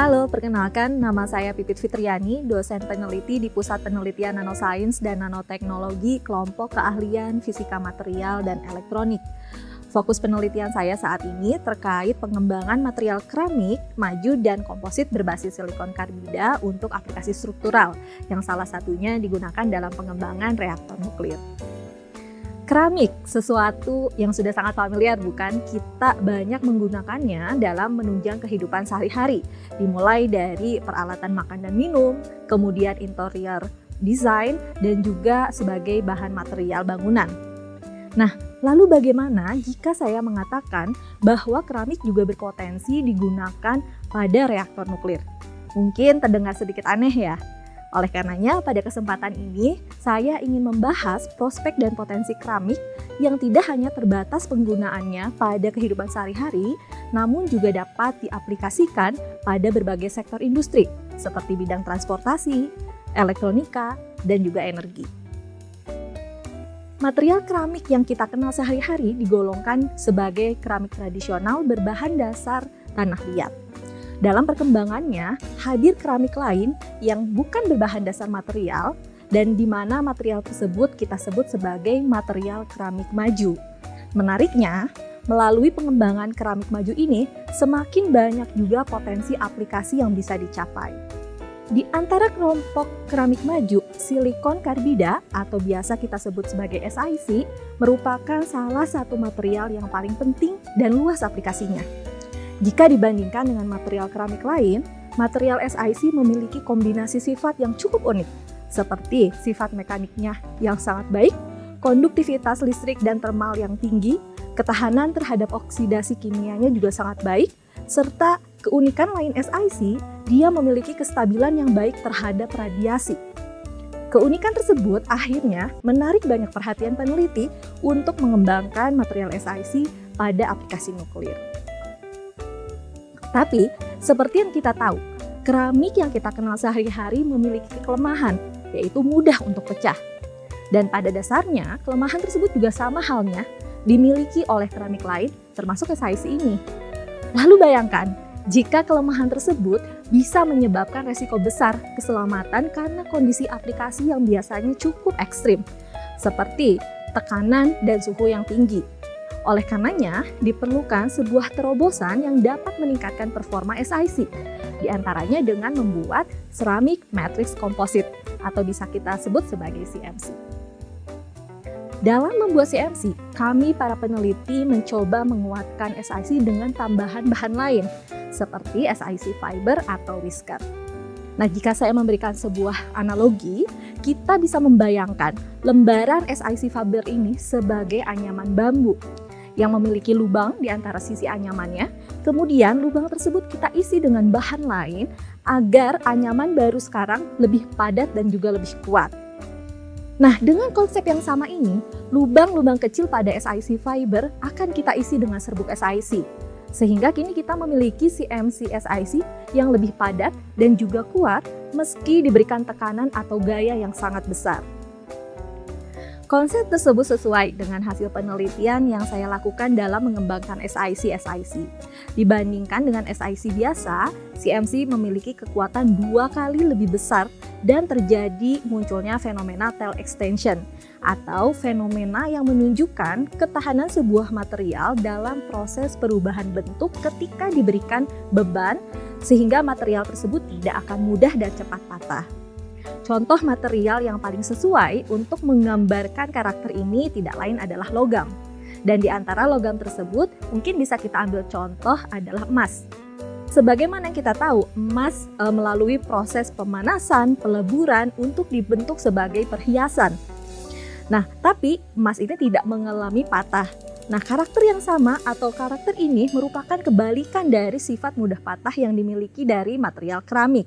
Halo, perkenalkan nama saya Pipit Fitriani, dosen peneliti di Pusat Penelitian Nanosains dan Nanoteknologi Kelompok Keahlian Fisika Material dan Elektronik. Fokus penelitian saya saat ini terkait pengembangan material keramik, maju, dan komposit berbasis silikon karbida untuk aplikasi struktural, yang salah satunya digunakan dalam pengembangan reaktor nuklir. Keramik, sesuatu yang sudah sangat familiar bukan? Kita banyak menggunakannya dalam menunjang kehidupan sehari-hari, dimulai dari peralatan makan dan minum, kemudian interior design, dan juga sebagai bahan material bangunan. Nah, lalu bagaimana jika saya mengatakan bahwa keramik juga berpotensi digunakan pada reaktor nuklir? Mungkin terdengar sedikit aneh ya? Oleh karenanya, pada kesempatan ini, saya ingin membahas prospek dan potensi keramik yang tidak hanya terbatas penggunaannya pada kehidupan sehari-hari, namun juga dapat diaplikasikan pada berbagai sektor industri, seperti bidang transportasi, elektronika, dan juga energi. Material keramik yang kita kenal sehari-hari digolongkan sebagai keramik tradisional berbahan dasar tanah liat. Dalam perkembangannya, hadir keramik lain yang bukan berbahan dasar material dan di mana material tersebut kita sebut sebagai material keramik maju. Menariknya, melalui pengembangan keramik maju ini, semakin banyak juga potensi aplikasi yang bisa dicapai. Di antara kelompok keramik maju, silikon karbida atau biasa kita sebut sebagai SiC merupakan salah satu material yang paling penting dan luas aplikasinya. Jika dibandingkan dengan material keramik lain, material SiC memiliki kombinasi sifat yang cukup unik, seperti sifat mekaniknya yang sangat baik, konduktivitas listrik dan termal yang tinggi, ketahanan terhadap oksidasi kimianya juga sangat baik, serta keunikan lain SiC, dia memiliki kestabilan yang baik terhadap radiasi. Keunikan tersebut akhirnya menarik banyak perhatian peneliti untuk mengembangkan material SiC pada aplikasi nuklir. Tapi, seperti yang kita tahu, keramik yang kita kenal sehari-hari memiliki kelemahan, yaitu mudah untuk pecah. Dan pada dasarnya, kelemahan tersebut juga sama halnya dimiliki oleh keramik lain, termasuk SiC ini. Lalu bayangkan, jika kelemahan tersebut bisa menyebabkan resiko besar keselamatan karena kondisi aplikasi yang biasanya cukup ekstrim, seperti tekanan dan suhu yang tinggi. Oleh karenanya, diperlukan sebuah terobosan yang dapat meningkatkan performa SiC, diantaranya dengan membuat ceramic matrix composite atau bisa kita sebut sebagai CMC. Dalam membuat CMC, kami para peneliti mencoba menguatkan SiC dengan tambahan bahan lain, seperti SiC fiber atau whisker. Nah, jika saya memberikan sebuah analogi, kita bisa membayangkan lembaran SiC fiber ini sebagai anyaman bambu yang memiliki lubang di antara sisi anyamannya, kemudian lubang tersebut kita isi dengan bahan lain agar anyaman baru sekarang lebih padat dan juga lebih kuat. Nah, dengan konsep yang sama ini, lubang-lubang kecil pada SiC fiber akan kita isi dengan serbuk SiC, sehingga kini kita memiliki CMC SiC yang lebih padat dan juga kuat meski diberikan tekanan atau gaya yang sangat besar. Konsep tersebut sesuai dengan hasil penelitian yang saya lakukan dalam mengembangkan SiC. Dibandingkan dengan SiC biasa, CMC memiliki kekuatan 2 kali lebih besar dan terjadi munculnya fenomena tail extension atau fenomena yang menunjukkan ketahanan sebuah material dalam proses perubahan bentuk ketika diberikan beban sehingga material tersebut tidak akan mudah dan cepat patah. Contoh material yang paling sesuai untuk menggambarkan karakter ini tidak lain adalah logam. Dan di antara logam tersebut mungkin bisa kita ambil contoh adalah emas. Sebagaimana yang kita tahu, emas melalui proses pemanasan, peleburan untuk dibentuk sebagai perhiasan. Nah, tapi emas ini tidak mengalami patah. Nah, karakter yang sama atau karakter ini merupakan kebalikan dari sifat mudah patah yang dimiliki dari material keramik.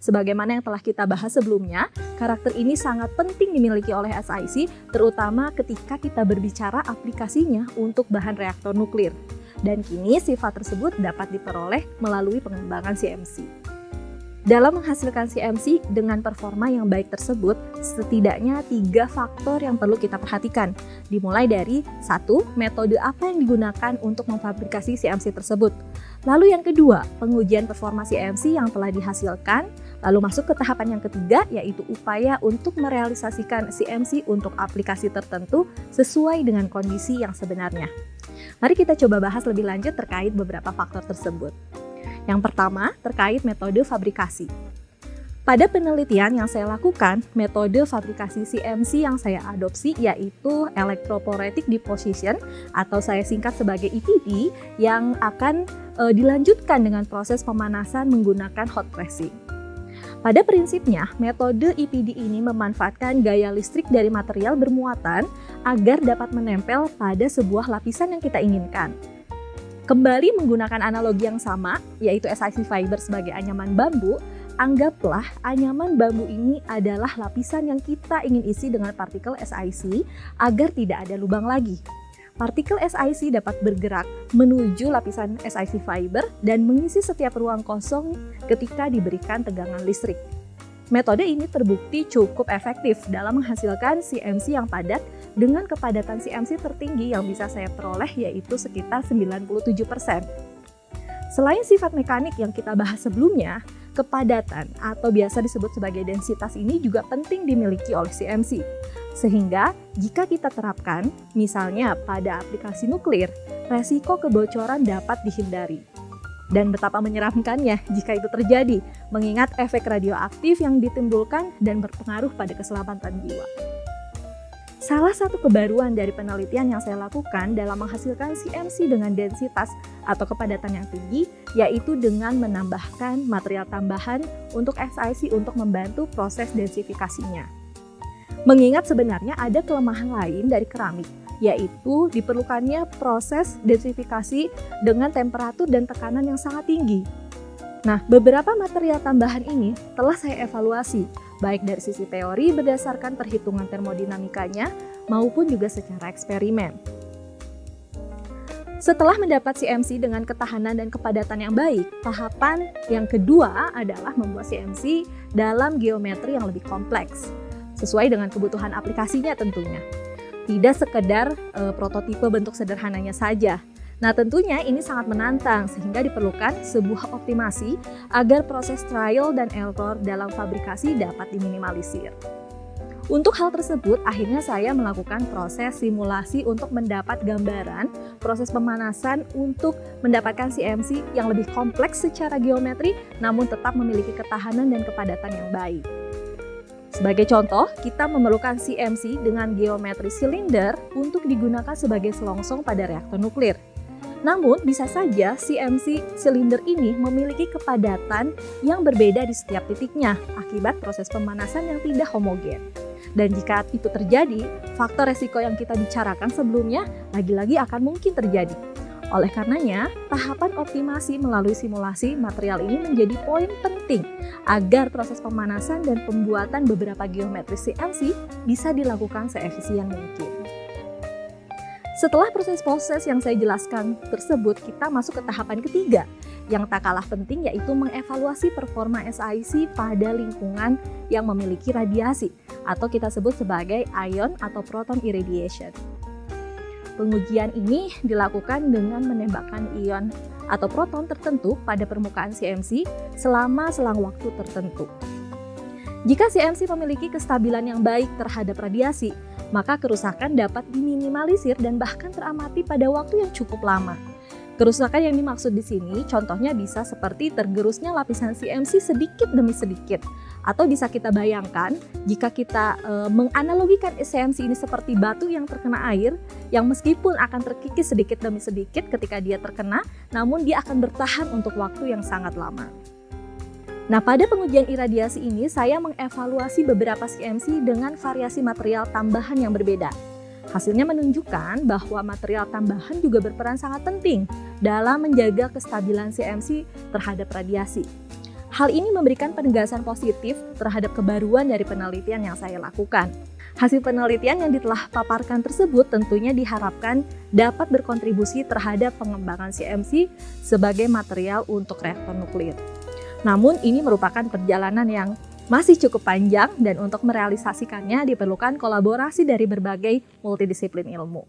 Sebagaimana yang telah kita bahas sebelumnya, karakter ini sangat penting dimiliki oleh SiC, terutama ketika kita berbicara aplikasinya untuk bahan reaktor nuklir. Dan kini sifat tersebut dapat diperoleh melalui pengembangan CMC. Dalam menghasilkan CMC dengan performa yang baik tersebut, setidaknya 3 faktor yang perlu kita perhatikan. Dimulai dari 1. Metode apa yang digunakan untuk memfabrikasi CMC tersebut. Lalu yang kedua, pengujian performa CMC yang telah dihasilkan. Lalu masuk ke tahapan yang ketiga, yaitu upaya untuk merealisasikan CMC untuk aplikasi tertentu sesuai dengan kondisi yang sebenarnya. Mari kita coba bahas lebih lanjut terkait beberapa faktor tersebut. Yang pertama, terkait metode fabrikasi. Pada penelitian yang saya lakukan, metode fabrikasi CMC yang saya adopsi yaitu electrophoretic deposition atau saya singkat sebagai EPD yang akan dilanjutkan dengan proses pemanasan menggunakan hot pressing. Pada prinsipnya, metode EPD ini memanfaatkan gaya listrik dari material bermuatan agar dapat menempel pada sebuah lapisan yang kita inginkan. Kembali menggunakan analogi yang sama, yaitu SiC fiber sebagai anyaman bambu, anggaplah anyaman bambu ini adalah lapisan yang kita ingin isi dengan partikel SiC agar tidak ada lubang lagi. Partikel SiC dapat bergerak menuju lapisan SiC fiber dan mengisi setiap ruang kosong ketika diberikan tegangan listrik. Metode ini terbukti cukup efektif dalam menghasilkan CMC yang padat dengan kepadatan CMC tertinggi yang bisa saya peroleh yaitu sekitar 97%. Selain sifat mekanik yang kita bahas sebelumnya, kepadatan atau biasa disebut sebagai densitas ini juga penting dimiliki oleh CMC. Sehingga jika kita terapkan, misalnya pada aplikasi nuklir, resiko kebocoran dapat dihindari. Dan betapa menyeramkannya jika itu terjadi, mengingat efek radioaktif yang ditimbulkan dan berpengaruh pada keselamatan jiwa. Salah satu kebaruan dari penelitian yang saya lakukan dalam menghasilkan CMC dengan densitas atau kepadatan yang tinggi, yaitu dengan menambahkan material tambahan untuk SiC untuk membantu proses densifikasinya. Mengingat sebenarnya ada kelemahan lain dari keramik, yaitu diperlukannya proses densifikasi dengan temperatur dan tekanan yang sangat tinggi. Nah, beberapa material tambahan ini telah saya evaluasi, baik dari sisi teori berdasarkan perhitungan termodinamikanya maupun juga secara eksperimen. Setelah mendapat CMC dengan ketahanan dan kepadatan yang baik, tahapan yang kedua adalah membuat CMC dalam geometri yang lebih kompleks, sesuai dengan kebutuhan aplikasinya tentunya. Tidak sekedar prototipe bentuk sederhananya saja. Nah, tentunya ini sangat menantang sehingga diperlukan sebuah optimasi agar proses trial dan error dalam fabrikasi dapat diminimalisir. Untuk hal tersebut, akhirnya saya melakukan proses simulasi untuk mendapat gambaran proses pemanasan untuk mendapatkan CMC yang lebih kompleks secara geometri namun tetap memiliki ketahanan dan kepadatan yang baik. Sebagai contoh, kita memerlukan CMC dengan geometri silinder untuk digunakan sebagai selongsong pada reaktor nuklir. Namun, bisa saja CMC silinder ini memiliki kepadatan yang berbeda di setiap titiknya akibat proses pemanasan yang tidak homogen. Dan jika itu terjadi, faktor resiko yang kita bicarakan sebelumnya lagi-lagi akan mungkin terjadi. Oleh karenanya, tahapan optimasi melalui simulasi material ini menjadi poin penting agar proses pemanasan dan pembuatan beberapa geometri CMC bisa dilakukan seefisien mungkin. Setelah proses-proses yang saya jelaskan tersebut, kita masuk ke tahapan ketiga yang tak kalah penting, yaitu mengevaluasi performa SiC pada lingkungan yang memiliki radiasi atau kita sebut sebagai ion atau proton irradiation. Pengujian ini dilakukan dengan menembakkan ion atau proton tertentu pada permukaan CMC selama selang waktu tertentu. Jika CMC memiliki kestabilan yang baik terhadap radiasi, maka kerusakan dapat diminimalisir dan bahkan teramati pada waktu yang cukup lama. Kerusakan yang dimaksud di sini contohnya bisa seperti tergerusnya lapisan CMC sedikit demi sedikit. Atau bisa kita bayangkan jika kita menganalogikan CMC ini seperti batu yang terkena air, yang meskipun akan terkikis sedikit demi sedikit ketika dia terkena, namun dia akan bertahan untuk waktu yang sangat lama. Nah, pada pengujian iradiasi ini saya mengevaluasi beberapa CMC dengan variasi material tambahan yang berbeda. Hasilnya menunjukkan bahwa material tambahan juga berperan sangat penting dalam menjaga kestabilan CMC terhadap radiasi. Hal ini memberikan penegasan positif terhadap kebaruan dari penelitian yang saya lakukan. Hasil penelitian yang telah paparkan tersebut tentunya diharapkan dapat berkontribusi terhadap pengembangan CMC sebagai material untuk reaktor nuklir. Namun ini merupakan perjalanan yang masih cukup panjang dan untuk merealisasikannya diperlukan kolaborasi dari berbagai multidisiplin ilmu.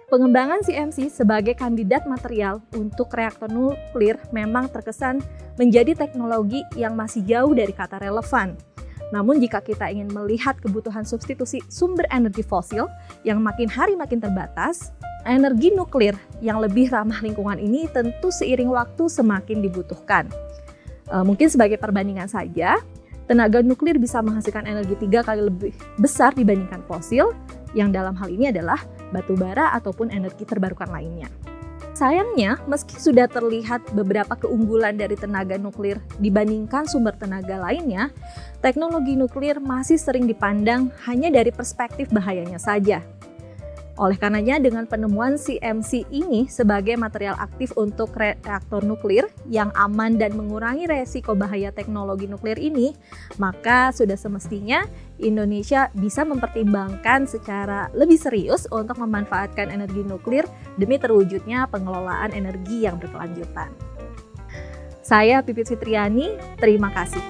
Pengembangan CMC sebagai kandidat material untuk reaktor nuklir memang terkesan menjadi teknologi yang masih jauh dari kata relevan. Namun jika kita ingin melihat kebutuhan substitusi sumber energi fosil yang makin hari makin terbatas, energi nuklir yang lebih ramah lingkungan ini tentu seiring waktu semakin dibutuhkan. Mungkin sebagai perbandingan saja, tenaga nuklir bisa menghasilkan energi 3 kali lebih besar dibandingkan fosil, yang dalam hal ini adalah batu bara ataupun energi terbarukan lainnya. Sayangnya, meski sudah terlihat beberapa keunggulan dari tenaga nuklir dibandingkan sumber tenaga lainnya, teknologi nuklir masih sering dipandang hanya dari perspektif bahayanya saja. Oleh karenanya, dengan penemuan CMC ini sebagai material aktif untuk reaktor nuklir yang aman dan mengurangi resiko bahaya teknologi nuklir ini, maka sudah semestinya Indonesia bisa mempertimbangkan secara lebih serius untuk memanfaatkan energi nuklir demi terwujudnya pengelolaan energi yang berkelanjutan. Saya Pipit Fitriani, terima kasih.